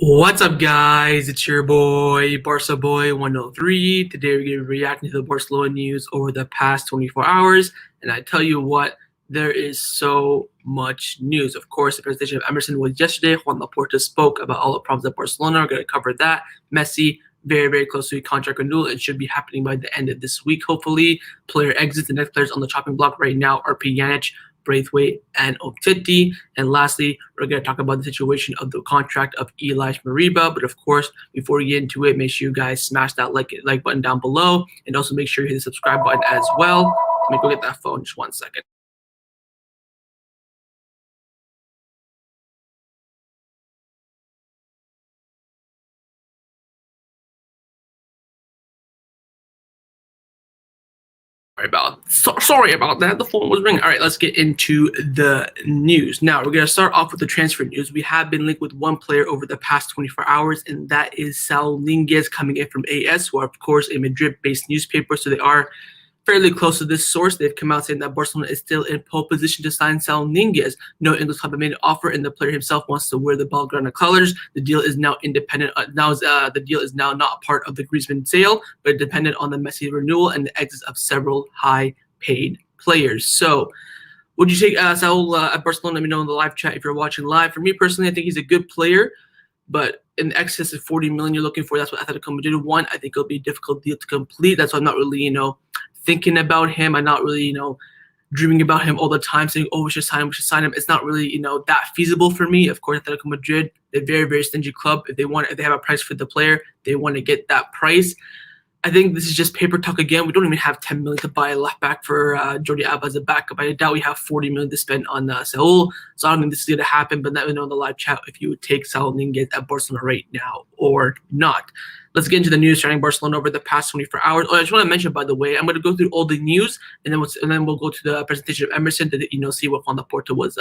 What's up, guys? It's your boy, Barca Boy 103. Today, we're going to be reacting to the Barcelona news over the past 24 hours. And I tell you what, there is so much news. Of course, the presentation of Emerson was yesterday. Joan Laporta spoke about all the problems at Barcelona. We're going to cover that. Messi, very, very close to a contract renewal. It should be happening by the end of this week, hopefully. Player exits. The next players on the chopping block right now are Pjanic, Braithwaite, and Umtiti. And lastly, we're going to talk about the situation of the contract of Ilaix Moriba. But of course, before we get into it, make sure you guys smash that like button down below, and also make sure you hit the subscribe button as well. Let me go get that phone just 1 second. Sorry about that. The phone was ringing. All right, let's get into the news. Now, we're going to start off with the transfer news. We have been linked with one player over the past 24 hours, and that is Saul Umtiti coming in from AS, who are, of course, a Madrid-based newspaper, so they are fairly close to this source. They've come out saying that Barcelona is still in pole position to sign Saul Umtiti. No English club have made an offer, and the player himself wants to wear the Blaugrana colors. The deal is now independent. The deal is now not part of the Griezmann sale, but dependent on the Messi renewal and the exits of several high-paid players. So, would you take Saul at Barcelona? Let me know in the live chat if you're watching live. For me personally, I think he's a good player, but in excess of 40 million you're looking for, that's what Atletico Madrid want. I think it'll be a difficult deal to complete. That's why I'm not really, thinking about him. I'm not really, dreaming about him all the time, saying, oh, we should sign him. It's not really, that feasible for me. Of course, Atletico Madrid, they're a very, very stingy club. If they have a price for the player, they want to get that price. I think this is just paper talk again. We don't even have 10 million to buy a left back for Jordi Alba as a backup. I doubt we have 40 million to spend on Saul. So I don't think this is going to happen. But let me know in the live chat if you would take Saul Umtiti at Barcelona right now or not. Let's get into the news surrounding Barcelona over the past 24 hours. Oh, I just want to mention, by the way, I'm going to go through all the news, and then we'll go to the presentation of Emerson to see what Joan Laporta was,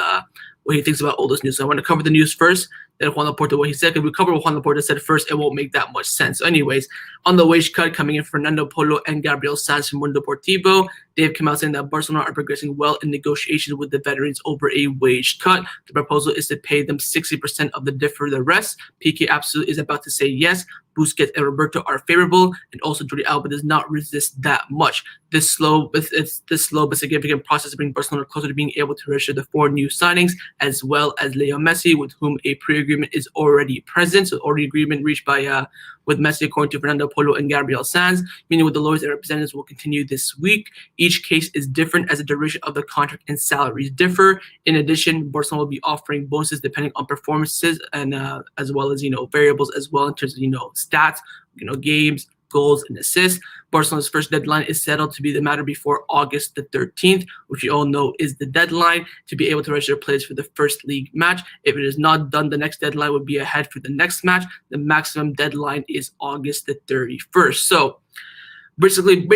what he thinks about all this news. So I want to cover the news first, then Joan Laporta what he said. If we cover what Joan Laporta said first, it won't make that much sense. So anyways, on the wage cut coming in, Fernando Polo and Gabriel Sanz from Mundo Deportivo, they've come out saying that Barcelona are progressing well in negotiations with the veterans over a wage cut. The proposal is to pay them 60% of the rest. Piqué absolutely is about to say yes. Busquets and Roberto are favorable, and also Jordi Alba does not resist that much. This slow but significant process brings Barcelona closer to being able to register the 4 new signings, as well as Lionel Messi, with whom a pre-agreement is already present. So already agreement reached by with Messi, according to Fernando Polo and Gabriel Sanz, meaning with the lawyers and representatives will continue this week. Each case is different as the duration of the contract and salaries differ. In addition, Barcelona will be offering bonuses depending on performances and as well as variables as well in terms of stats, games, goals, and assists. Barcelona's first deadline is settled to be the matter before August the 13th, which you all know is the deadline to be able to register players for the first league match. If it is not done, the next deadline would be ahead for the next match. The maximum deadline is August the 31st. So basically,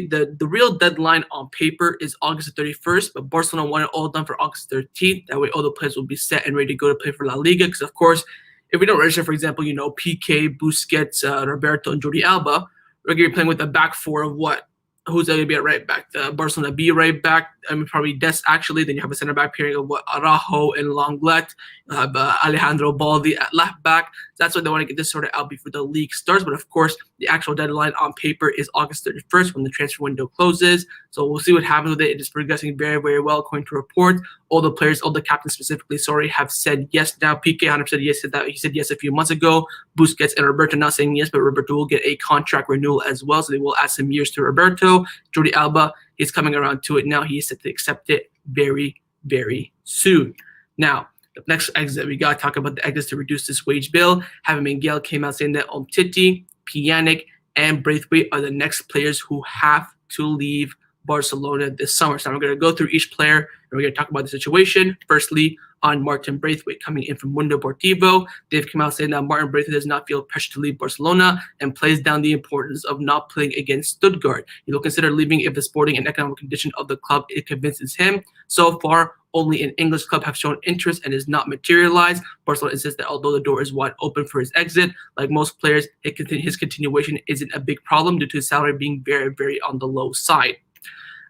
the real deadline on paper is August the 31st, but Barcelona want it all done for August 13th. That way, all the players will be set and ready to go to play for La Liga. Because, of course, if we don't register, for example, Piqué, Busquets, Roberto, and Jordi Alba, we're going to be playing with a back four of what? Who's going to be at right back? The Barcelona B right back. Probably Des, actually. Then you have a center back pairing of Araujo and Lenglet. You have Alejandro Baldi at left back. So that's why they want to get this sorted out before the league starts. But of course, the actual deadline on paper is August 31st when the transfer window closes. So we'll see what happens with it. It is progressing very, very well according to reports. All the players, all the captains specifically, have said yes now. Piqué 100% yes to that. He said yes a few months ago. Busquets and Roberto not saying yes, but Roberto will get a contract renewal as well. So they will add some years to Roberto. Jordi Alba is coming around to it now. He is set to accept it very, very soon. Now, the next exit, we got to talk about the exits to reduce this wage bill. Javi Miguel came out saying that Umtiti, Pjanic, and Braithwaite are the next players who have to leave Barcelona this summer. So I'm going to go through each player and we're going to talk about the situation. Firstly, on Martin Braithwaite coming in from Mundo Deportivo. They've come out saying that Martin Braithwaite does not feel pressure to leave Barcelona and plays down the importance of not playing against Stuttgart. He will consider leaving if the sporting and economic condition of the club it convinces him. So far, only an English club have shown interest and is not materialized. Barcelona insists that although the door is wide open for his exit, like most players, his continuation isn't a big problem due to his salary being very, very on the low side.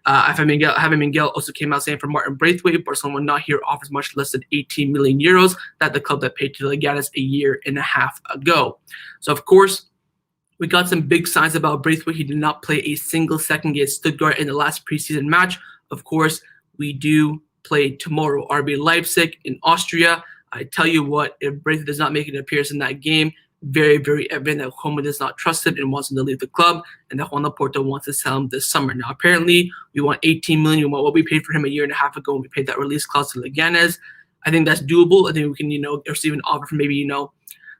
Javi Miguel also came out saying for Martin Braithwaite, Barcelona will not hear offers much less than 18 million euros that the club that paid to Leganes a year and a half ago. So, of course, we got some big signs about Braithwaite. He did not play a single second against Stuttgart in the last preseason match. Of course, we do play tomorrow. RB Leipzig in Austria. I tell you what, if Braithwaite does not make an appearance in that game, very, very evident that Roma does not trust him and wants him to leave the club, and that Joan Laporta wants to sell him this summer. Now, apparently, we want 18 million. We want what we paid for him a year and a half ago when we paid that release clause to Leganes. I think that's doable. I think we can, receive an offer for maybe,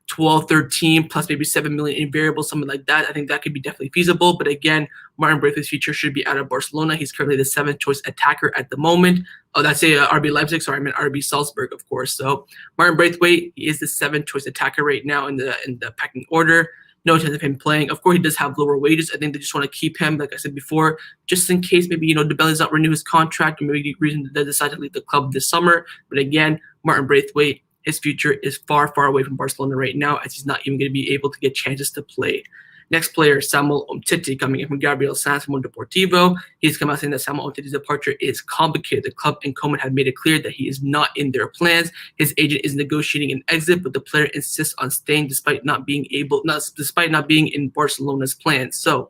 12, 13, plus maybe 7 million in variables, something like that. I think that could be definitely feasible. But again, Martin Braithwaite's future should be out of Barcelona. He's currently the 7th choice attacker at the moment. Oh, that's RB Leipzig. Sorry, I meant RB Salzburg, of course. So Martin Braithwaite, he is the 7th choice attacker right now in the pecking order. No chance of him playing. Of course, he does have lower wages. I think they just want to keep him, like I said before, just in case maybe, Dembele does not renew his contract, or maybe the reason they decide to leave the club this summer. But again, Martin Braithwaite, his future is far, far away from Barcelona right now, as he's not even going to be able to get chances to play. Next player, Samuel Umtiti, coming in from Gabriel Sanz from Deportivo. He's come out saying that Samuel Umtiti's departure is complicated. The club and Koeman have made it clear that he is not in their plans. His agent is negotiating an exit, but the player insists on staying despite not being in Barcelona's plans. So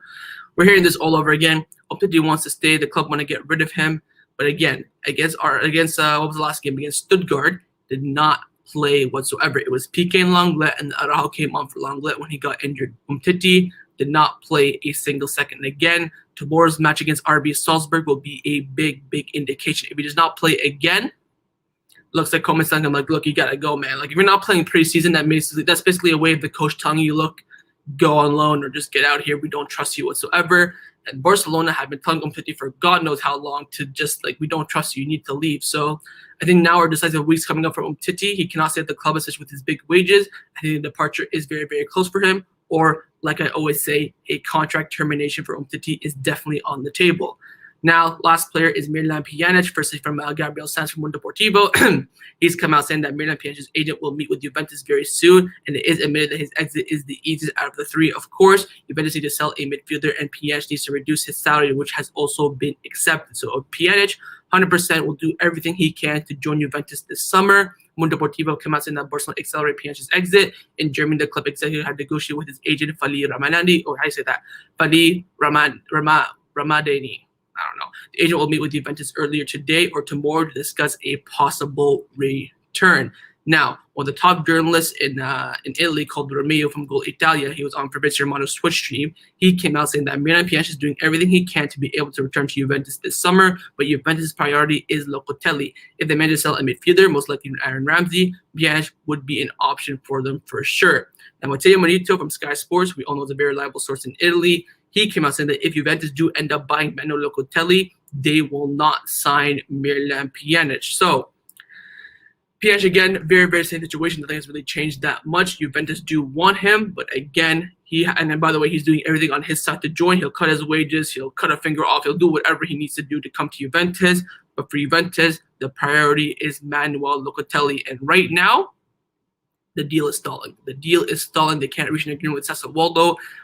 we're hearing this all over again. Umtiti wants to stay. The club want to get rid of him. But again, against what was the last game? Against Stuttgart, did not play whatsoever. It was Piqué and Lenglet, and Araujo came on for Lenglet when he got injured. Umtiti did not play a single second. Again, tomorrow's match against RB Salzburg will be a big, big indication. If he does not play again, looks like Koeman's telling him, like, look, you got to go, man. Like, if you're not playing preseason, that's basically a way of the coach telling you, look, go on loan or just get out of here. We don't trust you whatsoever. And Barcelona have been telling Umtiti for God knows how long to just, like, we don't trust you. You need to leave. So I think now are decisive weeks coming up for Umtiti. He cannot stay at the club, especially with his big wages. I think the departure is very, very close for him. Or, like I always say, a contract termination for Umtiti is definitely on the table. Now, last player is Miralem Pjanic, firstly from Gabriel Sanz from Deportivo. He's come out saying that Miralem Pjanic's agent will meet with Juventus very soon, and it is admitted that his exit is the easiest out of the three. Of course, Juventus need to sell a midfielder, and Pjanic needs to reduce his salary, which has also been accepted. So Pjanic, 100% will do everything he can to join Juventus this summer. Mundo Deportivo came out saying that Barcelona accelerate Pjanic's exit. In Germany, the club executive had negotiated with his agent, Fali Ramadani, or how do you say that? Fali Ramadani. I don't know. The agent will meet with Juventus earlier today or tomorrow to discuss a possible return. Now, one of the top journalists in Italy called Romeo from Goal Italia, he was on Fabrizio Romano's Twitch stream. He came out saying that Miralem Pjanic is doing everything he can to be able to return to Juventus this summer, but Juventus' priority is Locatelli. If they manage to sell a midfielder, most likely Aaron Ramsey, Pjanic would be an option for them for sure. Now, Matteo Marito from Sky Sports, we all know is a very reliable source in Italy. He came out saying that if Juventus do end up buying Manuel Locatelli, they will not sign Miralem Pjanic. So, Pjanic, again, very, very same situation. Nothing has really changed that much. Juventus do want him, but again, and then by the way, he's doing everything on his side to join. He'll cut his wages. He'll cut a finger off. He'll do whatever he needs to do to come to Juventus. But for Juventus, the priority is Manuel Locatelli. And right now, the deal is stalling. The deal is stalling. They can't reach an agreement with Sassuolo.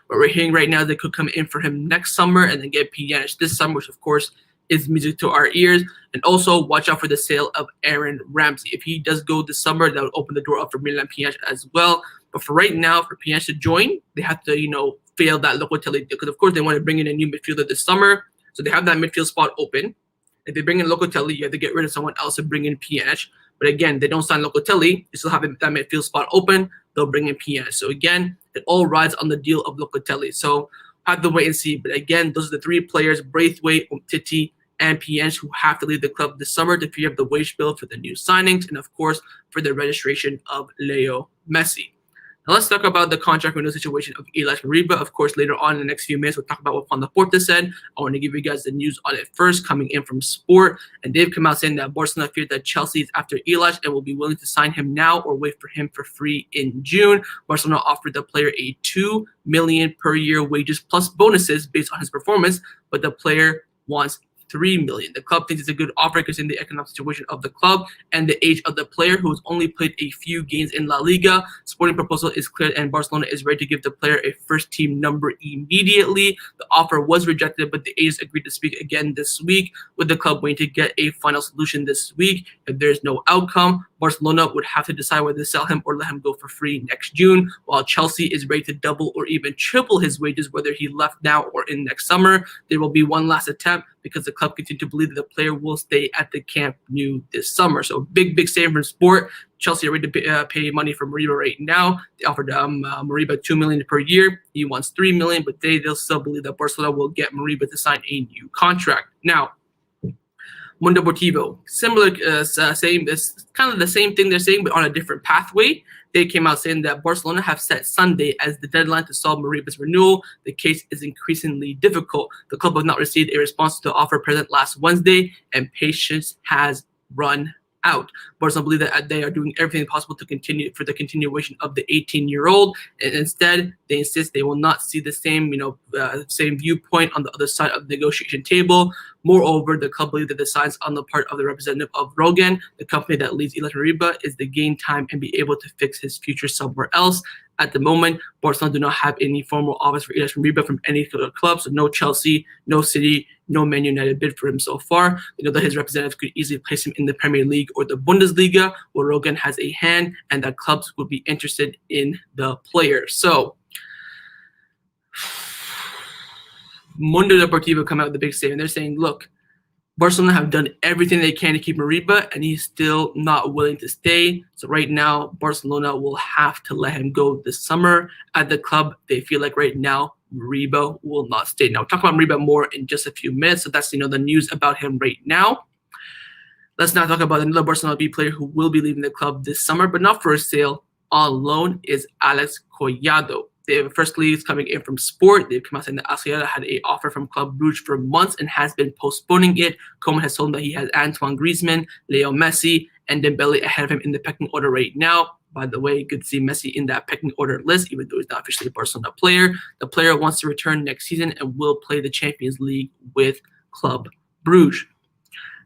What we're hearing right now, they could come in for him next summer and then get Pjanic this summer, which of course is music to our ears. And also watch out for the sale of Aaron Ramsey. If he does go this summer, that would open the door up for Miralem Pjanic as well. But for right now, for Pjanic to join, they have to, fail that Locatelli deal. Because of course they want to bring in a new midfielder this summer. So they have that midfield spot open. If they bring in Locatelli, you have to get rid of someone else and bring in Pjanic. But again, they don't sign Locatelli. They still have that midfield spot open. They'll bring in Pjanic. So again, it all rides on the deal of Locatelli. So have to wait and see. But again, those are the three players, Braithwaite, Umtiti, and Pjanic, who have to leave the club this summer to free up the wage bill for the new signings and, of course, for the registration of Leo Messi. Now let's talk about the contract renewal situation of Ilaix Moriba. Of course, later on in the next few minutes, we'll talk about what Joan Laporta said. I want to give you guys the news on it first, coming in from Sport. And they've come out saying that Barcelona feared that Chelsea is after Ilaix and will be willing to sign him now or wait for him for free in June. Barcelona offered the player a $2 million per year wages plus bonuses based on his performance, but the player wants 3 million. The club thinks it's a good offer because in the economic situation of the club and the age of the player, who has only played a few games in La Liga. Sporting proposal is clear and Barcelona is ready to give the player a first-team number immediately. The offer was rejected, but the agents agreed to speak again this week, with the club waiting to get a final solution this week. If there's no outcome, Barcelona would have to decide whether to sell him or let him go for free next June, while Chelsea is ready to double or even triple his wages whether he left now or in next summer. There will be one last attempt because the club continues to believe that the player will stay at the Camp Nou this summer. So big statement from Sport. Chelsea are ready to pay money for Moriba right now. They offered Moriba $2 million per year. He wants $3 million, but they'll still believe that Barcelona will get Moriba to sign a new contract. Now, Mundo Deportivo, similar, it's kind of the same thing they're saying, but on a different pathway. They came out saying that Barcelona have set Sunday as the deadline to solve Moriba's renewal. The case is increasingly difficult. The club has not received a response to the offer present last Wednesday, and patience has run out. Barcelona believe that they are doing everything possible to continue for the continuation of the 18-year-old, and instead they insist they will not see the same, same viewpoint on the other side of the negotiation table. Moreover, the club believes that the signs on the part of the representative of Rogan, the company that leads Ilaix Moriba, is to gain time and be able to fix his future somewhere else. At the moment, Barcelona do not have any formal offers for Ilaix Moriba from any other club, so no Chelsea, no City, no Man United bid for him so far. They know that his representative could easily place him in the Premier League or the Bundesliga, where Rogan has a hand, and that clubs would be interested in the player. So, Mundo Deportivo come out with the big statement. They're saying, look, Barcelona have done everything they can to keep Moriba, and he's still not willing to stay. So right now, Barcelona will have to let him go this summer. At the club, they feel like right now, Moriba will not stay. Now, we'll talk about Moriba more in just a few minutes. So that's, the news about him right now. Let's now talk about another Barcelona B player who will be leaving the club this summer, but not for a sale. On loan is Ilaix Collado. The first leads coming in from Sport. They've come out saying that Collado had an offer from Club Brugge for months and has been postponing it. Koeman has told him that he has Antoine Griezmann, Leo Messi, and Dembele ahead of him in the pecking order right now. By the way, good to see Messi in that pecking order list, even though he's not officially a Barcelona player. The player wants to return next season and will play the Champions League with Club Brugge.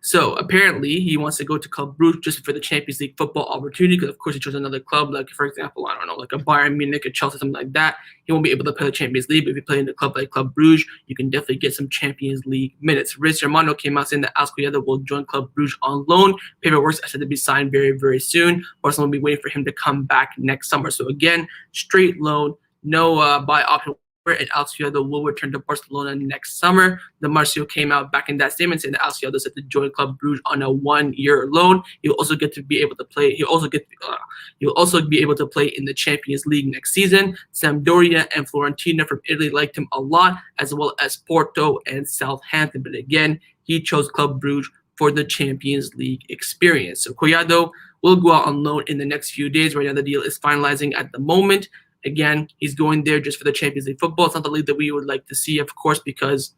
So apparently he wants to go to Club Brugge just for the Champions League football opportunity, because of course he chose another club, like for example, I don't know, like a Bayern Munich, a Chelsea, something like that. He won't be able to play the Champions League, but if you play in a club like Club Brugge, you can definitely get some Champions League minutes. Riz Romano came out saying that Ilaix Collado will join Club Brugge on loan. Paperwork is said to be signed very, very soon. Barcelona will be waiting for him to come back next summer. So again, straight loan, no buy option. And Ilaix Collado will return to Barcelona next summer. The Marcio came out back in that statement saying that Ilaix Collado said to join Club Brugge on a 1-year loan. He'll also get to be able to play. He'll also be able to play in the Champions League next season. Sampdoria and Fiorentina from Italy liked him a lot, as well as Porto and Southampton. But again, he chose Club Brugge for the Champions League experience. So Collado will go out on loan in the next few days. Right now, the deal is finalizing at the moment. Again, he's going there just for the Champions League football. It's not the league that we would like to see, of course, because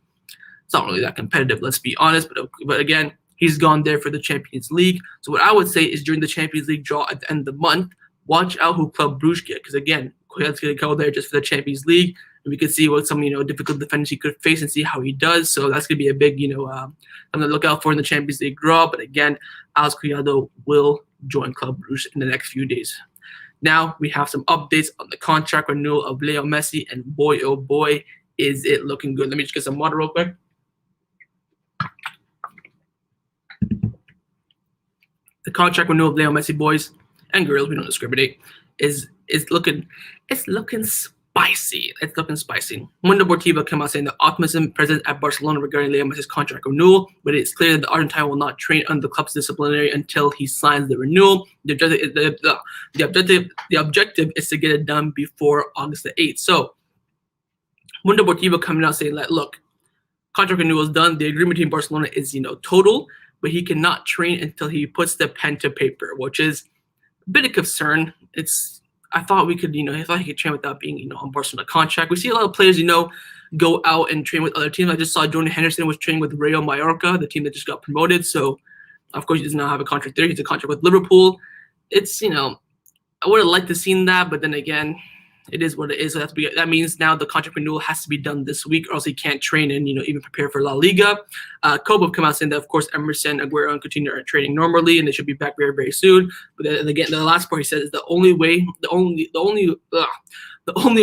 it's not really that competitive, let's be honest. But again, he's gone there for the Champions League. So what I would say is during the Champions League draw at the end of the month, watch out who Club Brugge get. Because again, Coyado's going to go there just for the Champions League. And we could see what some, difficult defenders he could face and see how he does. So that's going to be a big, something to look out for in the Champions League draw. But again, Ilaix Collado will join Club Brugge in the next few days. Now we have some updates on the contract renewal of Leo Messi, and boy, oh boy, is it looking good. Let me just get some water real quick. The contract renewal of Leo Messi, boys and girls, we don't discriminate, is looking spicy. It's looking spicy. Mundo Deportivo came out saying the optimism present at Barcelona regarding Leo Messi's contract renewal, but it's clear that the Argentine will not train under the club's disciplinary until he signs the renewal. The objective is to get it done before August the 8th. So Mundo Deportivo coming out saying that, look, contract renewal is done. The agreement between Barcelona is, total, but he cannot train until he puts the pen to paper, which is a bit of concern. I thought he could train without being, on Barcelona contract. We see a lot of players, go out and train with other teams. I just saw Jordan Henderson was training with Real Mallorca, the team that just got promoted. So, of course, he does not have a contract there. He's a contract with Liverpool. It's, I would have liked to have seen that, but then again, it is what it is. So that means now the contract renewal has to be done this week, or else he can't train and even prepare for La Liga. Kobe have come out saying that, of course, Emerson, Aguero, and Coutinho are training normally, and they should be back very, very soon. But then again, the last part he said is the only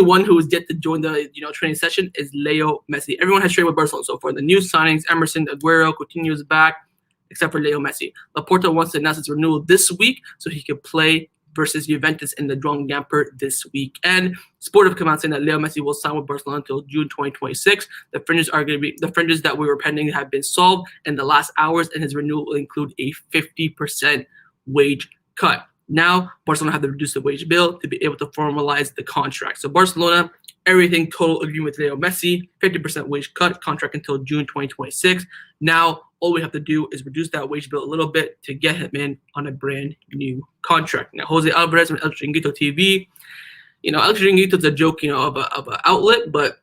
one who is yet to join the training session is Leo Messi. Everyone has trained with Barcelona so far. The new signings: Emerson, Aguero, Coutinho is back, except for Leo Messi. Laporta wants to announce his renewal this week so he could play versus Juventus in the Joan Gamper this weekend. Sport have come out saying that Leo Messi will sign with Barcelona until June 2026. The fringes that we were pending have been solved in the last hours, and his renewal will include a 50% wage cut. Now, Barcelona have to reduce the wage bill to be able to formalize the contract. So Barcelona, everything total agreement with Leo Messi, 50% wage cut, contract until June 2026. Now, all we have to do is reduce that wage bill a little bit to get him in on a brand new contract. Now, Jose Alvarez from El Chiringuito TV, El Chiringuito is a joke, of an outlet, but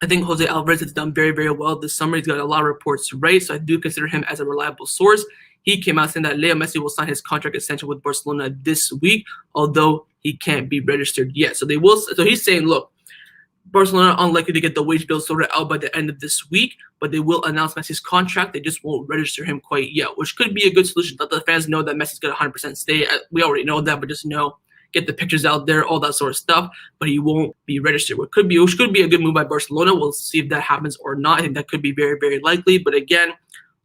I think Jose Alvarez has done very, very well this summer. He's got a lot of reports right, so I do consider him as a reliable source. He came out saying that Leo Messi will sign his contract extension with Barcelona this week, although he can't be registered yet. So they will. So he's saying, look, Barcelona are unlikely to get the wage bill sorted out by the end of this week, but they will announce Messi's contract. They just won't register him quite yet, which could be a good solution. Let the fans know that Messi's going to 100% stay. We already know that, but just get the pictures out there, all that sort of stuff. But he won't be registered. Which could be a good move by Barcelona. We'll see if that happens or not. I think that could be very, very likely. But again,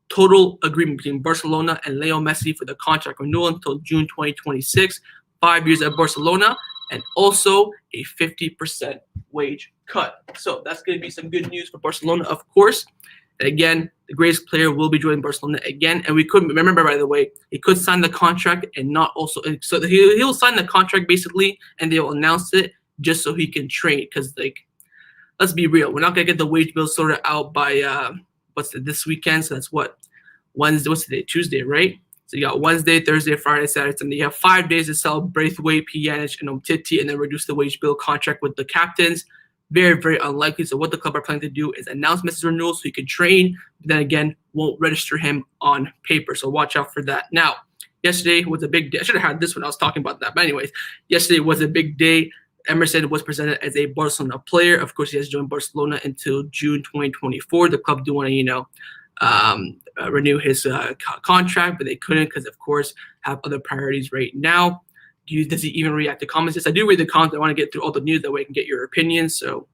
total agreement between Barcelona and Leo Messi for the contract renewal until June 2026, 5 years at Barcelona, and also a 50% wage cut. So that's going to be some good news for Barcelona, of course. And again, the greatest player will be joining Barcelona again. And we could remember, by the way, he could sign the contract and not also. So he'll sign the contract basically, and they'll announce it just so he can train. Because let's be real, we're not gonna get the wage bill sorted out by this weekend. So that's Wednesday. What's the day? Tuesday, right? So you got Wednesday, Thursday, Friday, Saturday, Sunday. You have 5 days to sell Braithwaite, Pjanic, and Umtiti, and then reduce the wage bill contract with the captains. Very, very unlikely. So what the club are planning to do is announce Messi's renewal so he can train, but then again, won't register him on paper. So watch out for that. Now, yesterday was a big day. I should have had this when I was talking about that. But anyways, yesterday was a big day. Emerson was presented as a Barcelona player. Of course, he has joined Barcelona until June 2024. The club do want to, renew his contract, but they couldn't because, of course, have other priorities right now. Does he even react to comments? Yes, I do read the comments. I want to get through all the news that way I can get your opinions. So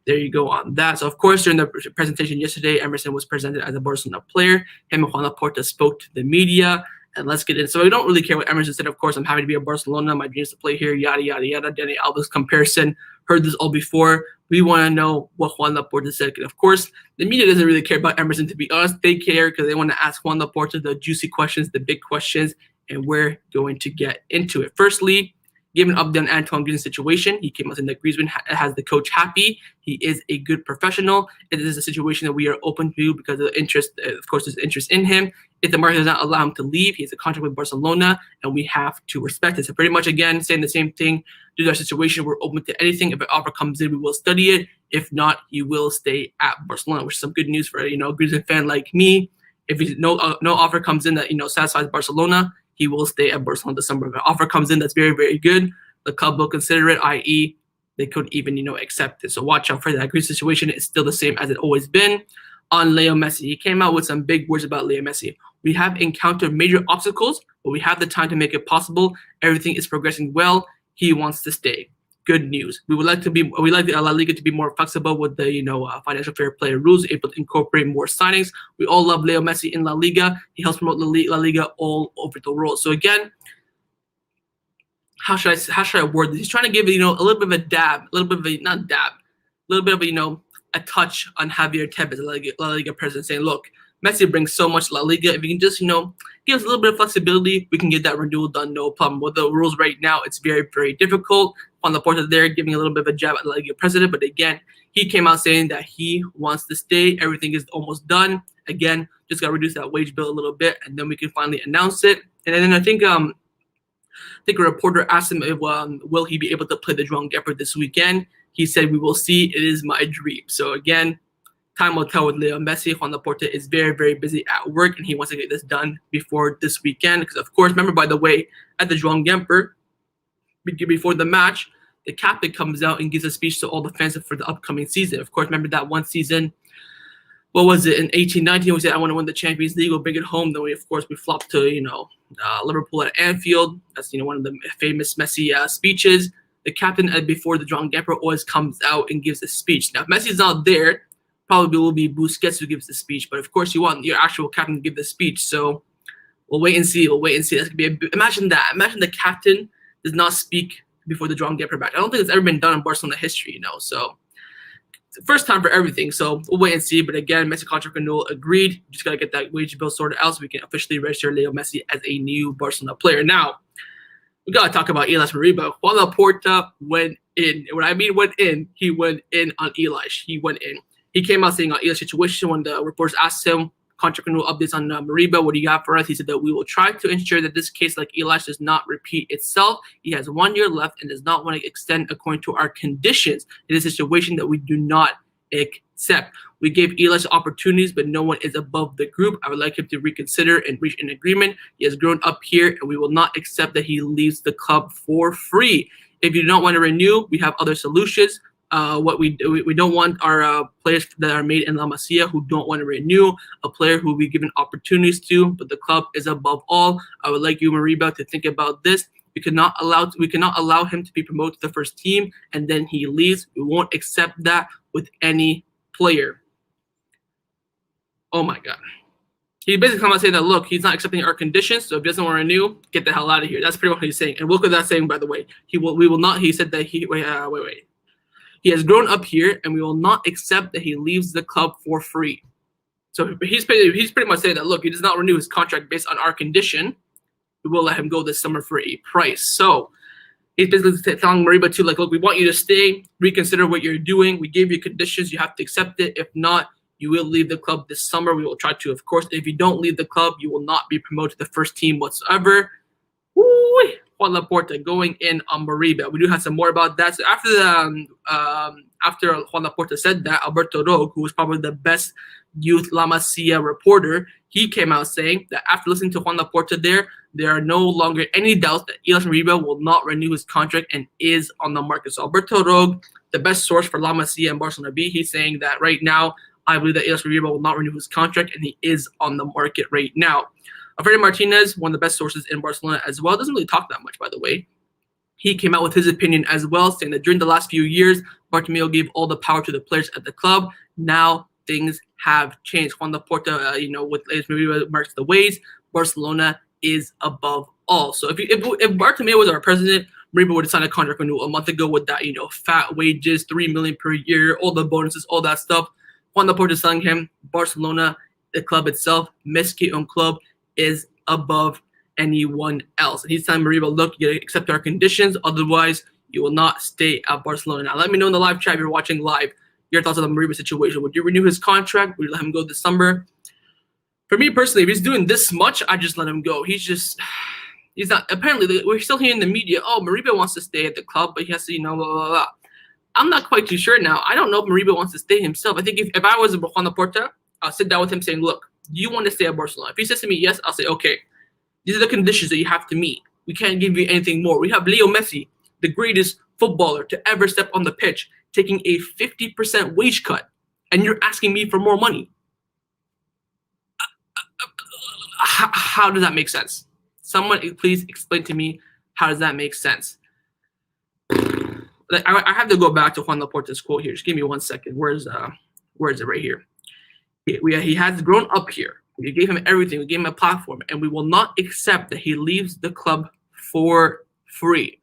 there you go on that. So, of course, during the presentation yesterday, Emerson was presented as a Barcelona player. Him and Joan Laporta spoke to the media. And let's get in. So we don't really care what Emerson said. Of course, I'm happy to be a Barcelona. My dream is to play here, yada, yada, yada. Dani Alves comparison. Heard this all before. We want to know what Joan Laporta said. And, of course, the media doesn't really care about Emerson, to be honest. They care because they want to ask Joan Laporta the juicy questions, the big questions, and we're going to get into it. Firstly, given an update on Antoine Griezmann's situation, he came out saying that Griezmann has the coach happy. He is a good professional. It is a situation that we are open to because of the interest. Of course, there's interest in him. If the market does not allow him to leave, he has a contract with Barcelona, and we have to respect it. So pretty much, again, saying the same thing. Due to our situation, we're open to anything. If an offer comes in, we will study it. If not, he will stay at Barcelona, which is some good news for a Griezmann fan like me. If no offer comes in that satisfies Barcelona, he will stay at Barcelona this summer. If an offer comes in that's very, very good, the club will consider it, i.e., they could even, accept it. So watch out for that. Griezmann situation is still the same as it always been. On Leo Messi, he came out with some big words about Leo Messi. We have encountered major obstacles, but we have the time to make it possible. Everything is progressing well. He wants to stay. Good news. We like the La Liga to be more flexible with the financial fair play rules, able to incorporate more signings. We all love Leo Messi in La Liga. He helps promote La Liga all over the world. So again, how should I word this? He's trying to give a little bit of a dab, a little bit of a touch on Javier Tebas, La Liga president, saying, look, Messi brings so much La Liga. If you can just, give us a little bit of flexibility, we can get that renewal done, no problem. With the rules right now, it's very, very difficult. On the Laporta there, giving a little bit of a jab at La Liga president. But again, he came out saying that he wants to stay. Everything is almost done. Again, just got to reduce that wage bill a little bit, and then we can finally announce it. And then I think a reporter asked him if will he be able to play the Joan Gamper this weekend. He said, we will see. It is my dream. So again, time will tell with Leo Messi. Joan Laporta is very, very busy at work, and he wants to get this done before this weekend. Because, of course, remember, by the way, at the Joan Gamper, before the match, the captain comes out and gives a speech to all the fans for the upcoming season. Of course, remember that one season, what was it, in 18-19, we said, I want to win the Champions League, we'll bring it home. Then we flopped to, Liverpool at Anfield. That's, one of the famous Messi speeches. The captain, before the Joan Gamper, always comes out and gives a speech. Now, if Messi's not there, probably will be Busquets who gives the speech. But of course, you want your actual captain to give the speech. So we'll wait and see. That's gonna be imagine that. Imagine the captain does not speak before the Joan Gamper back. I don't think it's ever been done in Barcelona history, So it's the first time for everything. So we'll wait and see. But again, Messi contract renewal agreed. Just gotta get that wage bill sorted out so we can officially register Leo Messi as a new Barcelona player. Now, we gotta talk about Ilaix Moriba. Joan Laporta went in. And when I mean went in, he went in on Ilaix. He went in. He came out saying on Ilaix's situation when the reporters asked him contract renewal updates on Moriba, what do you got for us? He said that we will try to ensure that this case like Ilaix does not repeat itself. He has 1 year left and does not want to extend according to our conditions. It is a situation that we do not accept. We gave Ilaix opportunities, but no one is above the group. I would like him to reconsider and reach an agreement. He has grown up here, and we will not accept that he leaves the club for free. If you do not want to renew, we have other solutions. What we don't want are players that are made in La Masia who don't want to renew, a player who we given opportunities to, but the club is above all. I would like you, Moriba, to think about this. We cannot allow him to be promoted to the first team and then he leaves. We won't accept that with any player. Oh my God. He basically come out saying that, look, he's not accepting our conditions, so if he doesn't want to renew, get the hell out of here. That's pretty much what he's saying. And look at that saying, by the way. We will not, he said that wait. He has grown up here, and we will not accept that he leaves the club for free. So he's pretty much saying that, look, he does not renew his contract based on our condition. We will let him go this summer for a price. So he's basically telling Moriba too, like, look, we want you to stay, reconsider what you're doing. We gave you conditions. You have to accept it. If not, you will leave the club this summer. We will try to, of course. If you don't leave the club, you will not be promoted to the first team whatsoever. Woo! Joan Laporta going in on Moriba. We do have some more about that. So after Joan Laporta said that, Alberto Rogue, who was probably the best youth La Masia reporter, he came out saying that after listening to Joan Laporta there are no longer any doubts that Ilaix Moriba will not renew his contract and is on the market. So Alberto Rogue, the best source for La Masia and Barcelona B, he's saying that right now, I believe that Ilaix Moriba will not renew his contract and he is on the market right now. Alfredo Martinez, one of the best sources in Barcelona as well, doesn't really talk that much, by the way. He came out with his opinion as well, saying that during the last few years, Bartomeu gave all the power to the players at the club. Now things have changed. Joan Laporta, with Ilaix Moriba marks the ways. Barcelona is above all. So if Bartomeu was our president, Moriba would have signed a contract renewal a month ago with that, fat wages, $3 million per year, all the bonuses, all that stuff. Joan Laporta is telling him Barcelona, the club itself, Messi un club, is above anyone else. And he's telling Moriba, look, you gotta accept our conditions, otherwise you will not stay at Barcelona. Now let me know in the live chat if you're watching live your thoughts on the Moriba situation. Would you renew his contract? Would you let him go this summer? For me personally, if he's doing this much, I just let him go. He's not, apparently we're still hearing in the media, oh, Moriba wants to stay at the club, but he has to, blah, blah, blah. I'm not quite too sure now. I don't know if Moriba wants to stay himself. I think if I was Joan Laporta, I'll sit down with him saying, look, do you want to stay at Barcelona? If he says to me, yes, I'll say, okay, these are the conditions that you have to meet. We can't give you anything more. We have Leo Messi, the greatest footballer to ever step on the pitch, taking a 50% wage cut, and you're asking me for more money. How does that make sense? Someone please explain to me, how does that make sense? I have to go back to Joan Laporta's quote here. Just give me 1 second. Where is it right here? He has grown up here. We gave him everything. We gave him a platform, and we will not accept that he leaves the club for free.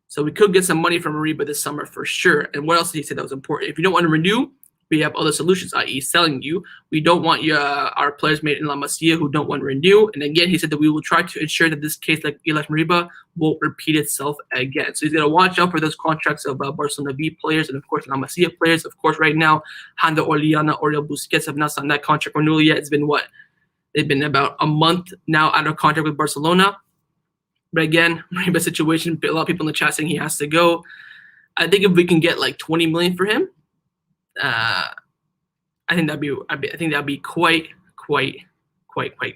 So we could get some money from Moriba this summer for sure. And what else did he say that was important? If you don't want to renew, we have other solutions, i.e. selling you. We don't want our players made in La Masia who don't want to renew. And again, he said that we will try to ensure that this case like Ilaix Moriba won't repeat itself again. So he's going to watch out for those contracts of Barcelona B players and, of course, La Masia players. Of course, right now, Handa Orellana, Oriol Busquets have not signed that contract renewal yet. It's been what? They've been about a month now out of contract with Barcelona. But again, Moriba's situation, a lot of people in the chat saying he has to go. I think if we can get like 20 million for him, I think that'd be quite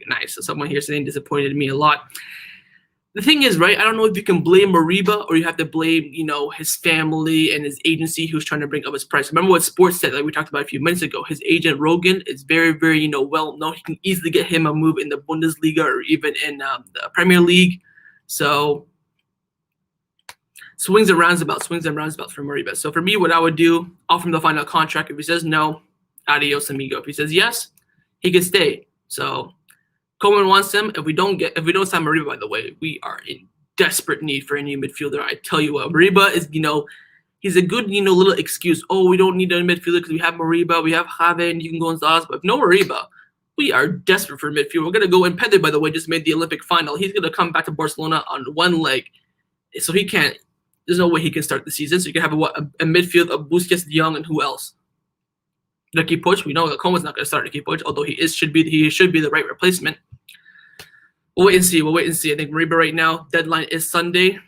nice. So someone here saying disappointed me a lot. the thing is, right, I don't know if you can blame Moriba or you have to blame, his family and his agency who's trying to bring up his price. Remember what Sports said, like we talked about a few minutes ago. His agent, Rogan, is very, very, well known. He can easily get him a move in the Bundesliga or even in the Premier League. So swings and roundabouts for Moriba. So for me, what I would do, offer him the final contract. If he says no, adios amigo. If he says yes, he can stay. So Coleman wants him. If we don't sign Moriba, by the way, we are in desperate need for a new midfielder. I tell you what, Moriba is, he's a good, little excuse. Oh, we don't need a midfielder because we have Moriba, we have Javi, and you can go and Zaz. But if no Moriba, we are desperate for a midfield. We're gonna go. And Pedro, by the way, just made the Olympic final. He's gonna come back to Barcelona on one leg, so he can't. There's no way he can start the season. So you can have a midfield of Busquets, De Jong, and who else? Ricky Puig. We know that Coleman's not going to start Ricky Puig, although he should be the right replacement. We'll wait and see. I think Moriba right now, deadline is Sunday.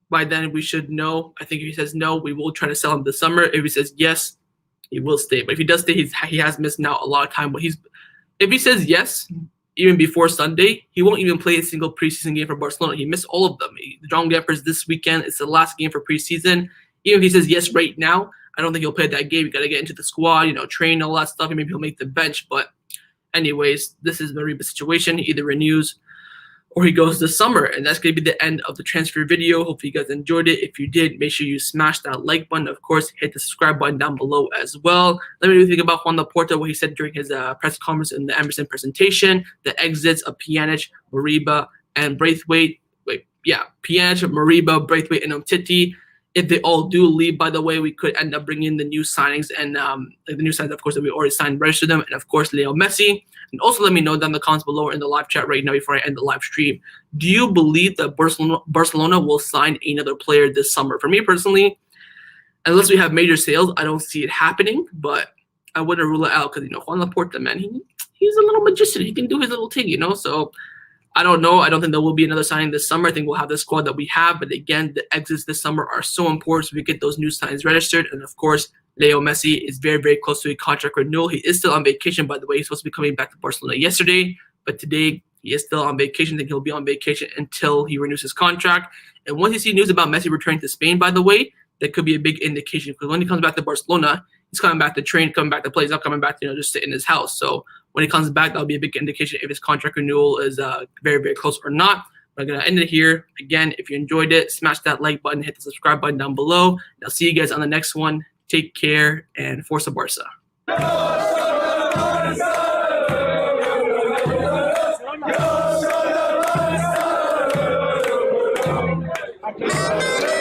By then, we should know. I think if he says no, we will try to sell him this summer. If he says yes, he will stay. But if he does stay, he has missed out a lot of time. But if he says yes, even before Sunday, he won't even play a single preseason game for Barcelona. He missed all of them. Joan Gamper's this weekend. It's the last game for preseason. Even if he says yes right now, I don't think he'll play that game. You got to get into the squad, train, all that stuff. And maybe he'll make the bench. But anyways, this is Moriba's situation. He either renews or he goes this summer. And that's going to be the end of the transfer video. Hopefully you guys enjoyed it. If you did, make sure you smash that like button. Of course, hit the subscribe button down below as well. Let me know what you think about Joan Laporta, what he said during his press conference in the Emerson presentation, the exits of Pjanic, Moriba, and Braithwaite. Pjanic, Moriba, Braithwaite, and Umtiti. If they all do leave, by the way, we could end up bringing in the new signings and the new signings, of course, that we already signed, register them, and of course, Lionel Messi. And also let me know down in the comments below or in the live chat right now before I end the live stream. Do you believe that Barcelona will sign another player this summer? For me personally, unless we have major sales, I don't see it happening, but I wouldn't rule it out because, Joan Laporta, man, he's a little magician. He can do his little thing, so I don't know. I don't think there will be another signing this summer. I think we'll have the squad that we have. But again, the exits this summer are so important so we get those new signings registered. And of course, Leo Messi is very, very close to a contract renewal. He is still on vacation, by the way. He's supposed to be coming back to Barcelona yesterday. But today, he is still on vacation. I think he'll be on vacation until he renews his contract. And once you see news about Messi returning to Spain, by the way, that could be a big indication. Because when he comes back to Barcelona, he's coming back to train, coming back to play. He's not coming back to, just sit in his house. So when he comes back, that'll be a big indication if his contract renewal is very, very close or not. But I'm going to end it here. Again, if you enjoyed it, smash that like button, hit the subscribe button down below. And I'll see you guys on the next one. Take care and Forza Barca. Yeah.